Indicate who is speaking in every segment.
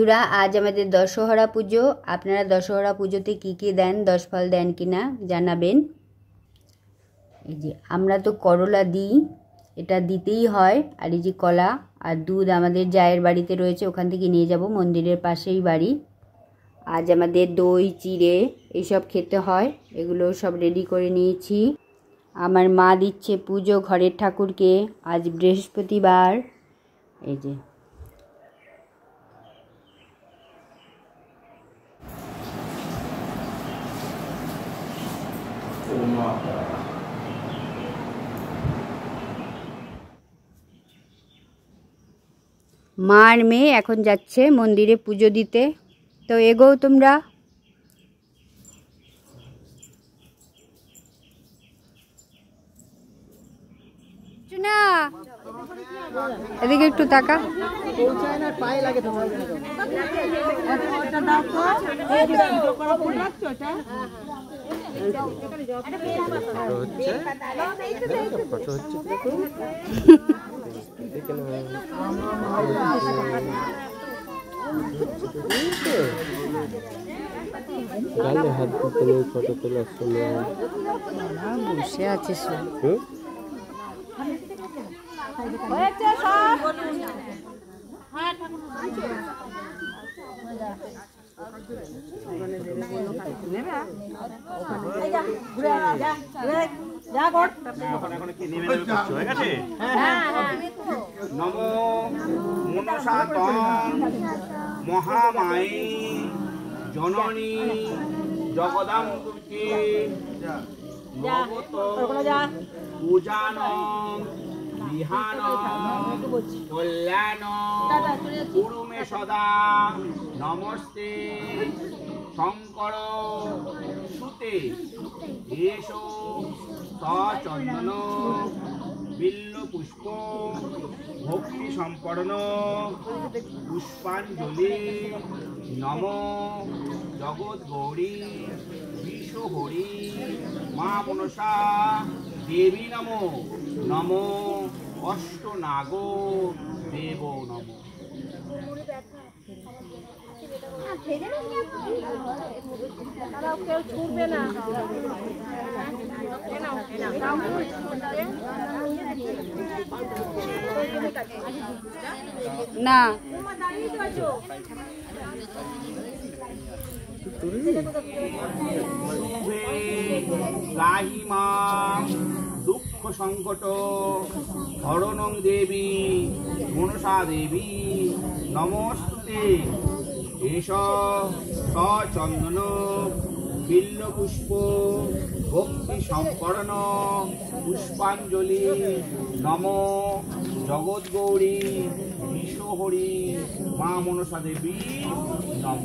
Speaker 1: বন্ধুরা আজ আমাদের দশহরা পুজো। আপনারা দশহরা পুজোতে কি কি দেন, 10 ফল দেন কিনা জানাবেন। এই যে আমরা তো করলা দিই, এটা দিতেই হয়। আর এই যে কলা আর দুধ আমাদের জায়ের বাড়িতে রয়েছে, ওখান থেকে নিয়ে যাব, মন্দিরের পাশেই বাড়ি। আজ আমাদের দই চিড়ে এইসব খেতে হয়, এগুলো সব রেডি করে নিয়েছি। আমার মা দিচ্ছে পুজো ঘরের ঠাকুরকে, আজ বৃহস্পতিবার। এই যে মা আর মেয়ে এখন যাচ্ছে মন্দিরে পুজো দিতে। তো এগোও তোমরা। না এদিকে একটু তাকা। বসে আছে
Speaker 2: নমো মনসা মহামায়ী জননী জগদাম্বিকে পূজান বিহান কল্যাণ কুরু মে সদা নমস্তে শঙ্কর সুতে এসো সচন্দন বিল্ল পুষ্প ভক্তি সম্পন্ন পুষ্পাঞ্জলি নম জগৎ গৌরী বিশ্বহরি মা মনসা দেবী নম নম অষ্টনাগ দেব নম।
Speaker 1: না
Speaker 2: গাহিমা দুঃখ সংকট হরণং দেবী মনসা দেবী নমস্তুতে এষ সচন্দন বিল্ল পুষ্প ভক্তি সম্পন্ন পুষ্পাঞ্জলি নম জগৎ গৌরী বিশ্বহরি মা মনসা দেবী নম।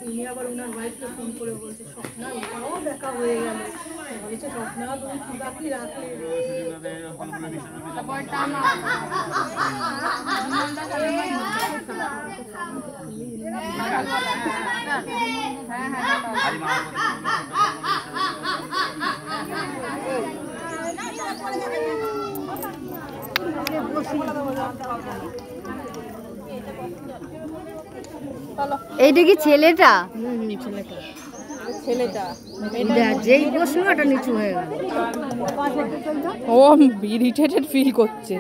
Speaker 3: উনি আবার ওনার ওয়াইফকে ফোন করে বলছে স্বপ্না ওটাও দেখা হয়ে গেল, বলেছে স্বপ্না তুমি কি বাকি রাখলে
Speaker 1: এইটা কি ছেলেটা?
Speaker 3: ছেলেটা
Speaker 1: যেই বসলো ওটা নিচু হয়ে গেল।
Speaker 3: ও ইরিটেটেড ফিল করছে।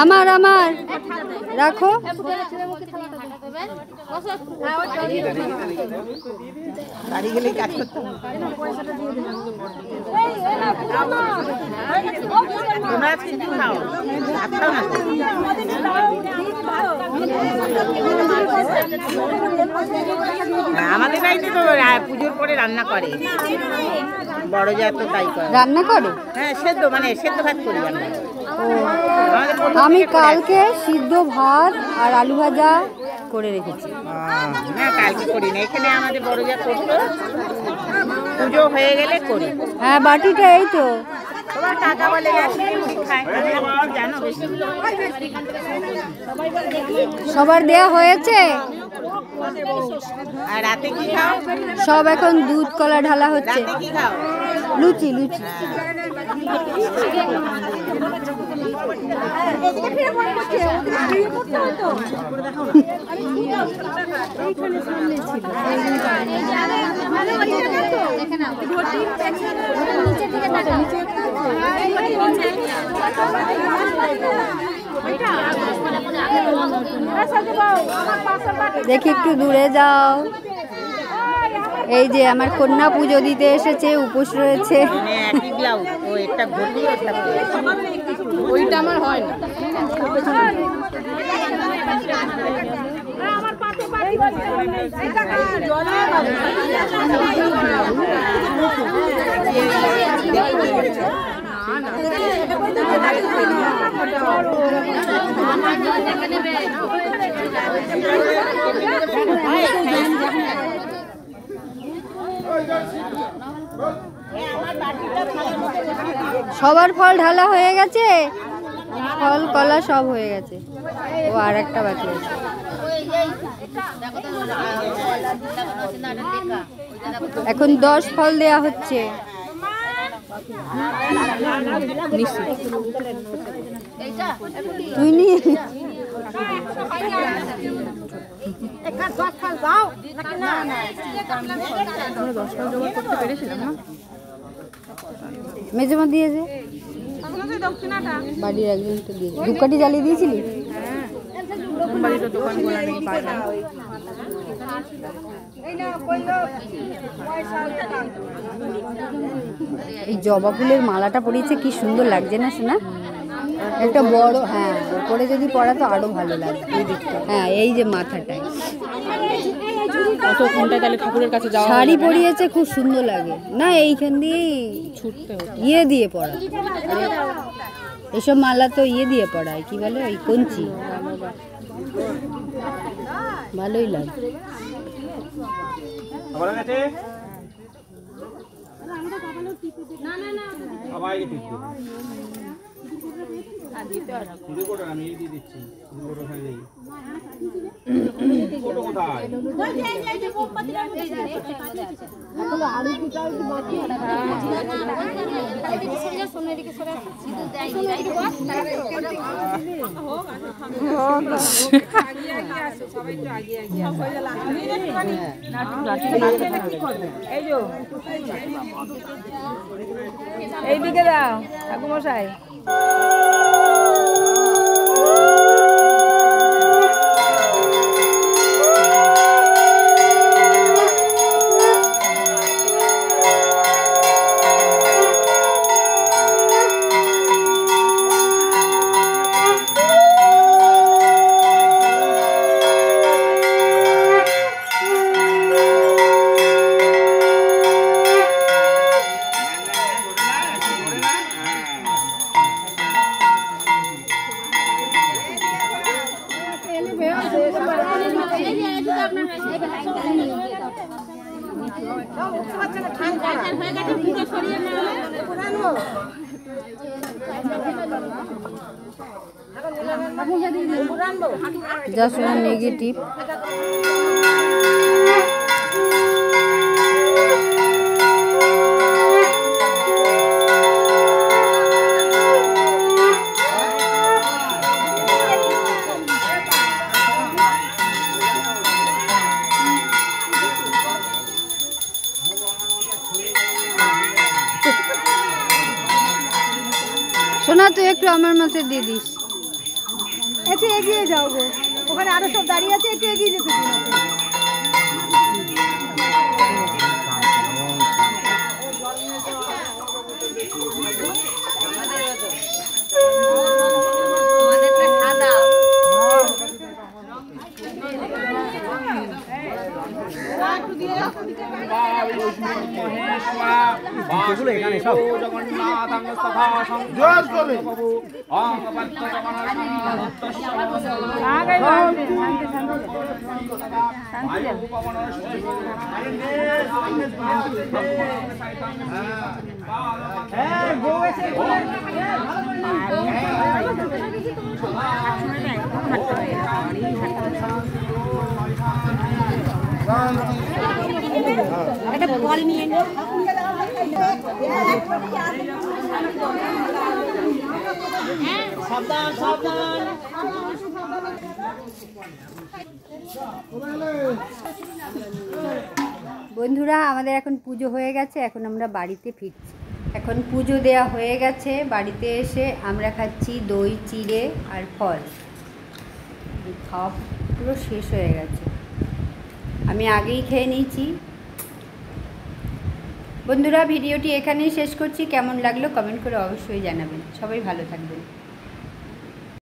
Speaker 1: আমার আমার রাখো।
Speaker 3: বাড়ি গেলেই কাজ করতে হবে। আমাদের বাড়িতে তো পুজোর পরে রান্না করে, বড় যা তো তাই করে।
Speaker 1: রান্না করে?
Speaker 3: হ্যাঁ, সেদ্ধ মানে সেদ্ধ ভাত করি আমরা।
Speaker 1: আমি কালকে সিদ্ধ ভাত আর আলু ভাজা করে রেখেছি।
Speaker 4: না কালকে করি না, এখানে আমাদের বড় যা করতো, পুজো হয়ে গেলে করি।
Speaker 1: হ্যাঁ বাটিটা এই তো
Speaker 4: তোমার কাকা বলে গেছে খাই জানো বেশি।
Speaker 1: সবার দেয়া হয়েছে।
Speaker 4: আর রাতে কি খাও?
Speaker 1: সব এখন দুধ কলা ঢালা হচ্ছে।
Speaker 4: রাতে কি খাও?
Speaker 1: লুচি লুচি। দেখি একটু দূরে যাও। এই যে আমার কন্যা পুজো দিতে এসেছে, উপোস রয়েছে।
Speaker 4: একই ব্লাউজ, ও একটা ঘটি একটা
Speaker 3: ওইটা আমার হয় না।
Speaker 1: সবার ফল ঢালা হয়ে গেছে, ফল কলা সব হয়ে গেছে। ও আর একটা বাকি আছে। এখন 10 ফল দেয়া হচ্ছে। তুই নিয়ে মেজমা দিয়েছে, বাড়ির একজন তো দিয়েছে। ধূপকাঠি জ্বালিয়ে দিয়েছিলি? এই জবা ফুলের মালাটা পরিয়েছে, কি সুন্দর লাগছে না শোনা? একটা বড়, হ্যাঁ উপরে যদি পড়া তো আরো ভালো লাগবে। হ্যাঁ এই যে মাথাটায়
Speaker 3: ঠাকুরের কাছে যাওয়া
Speaker 1: শাড়ি পরিয়েছে, খুব সুন্দর লাগে না? এইখান দিয়ে
Speaker 3: ছুটতে
Speaker 1: ইয়ে দিয়ে পড়া, এসব মালা তো ইয়ে দিয়ে পড়ায়, কি বলে ওই কঞ্চি, ভালোই লাগে।
Speaker 2: আমি দিয়ে দিচ্ছি।
Speaker 3: এইদিকে দাও ঠাকুমশাই।
Speaker 1: যা শোনা নেগেটিভ। শোনা তুই একটু আমার মাথে দিয়ে দিস।
Speaker 3: একটু এগিয়ে যাও গো, ওখানে আরো সব দাঁড়িয়ে আছে, একটু এগিয়ে যেতে দিন।
Speaker 1: বন্ধুরা আমাদের এখন পুজো হয়ে গেছে, এখন আমরা বাড়িতে ফিরছি। এখন পুজো দেয়া হয়ে গেছে, বাড়িতে এসে আমরা খাচ্ছি দই চিড়ে আর ফল। খাওয়া পুরো শেষ হয়ে গেছে, আমি আগেই খেয়ে নিয়েছি। বন্ধুরা ভিডিওটি এখানেই শেষ করছি। কেমন লাগলো কমেন্ট করে অবশ্যই জানাবেন। সবাই ভালো থাকবেন।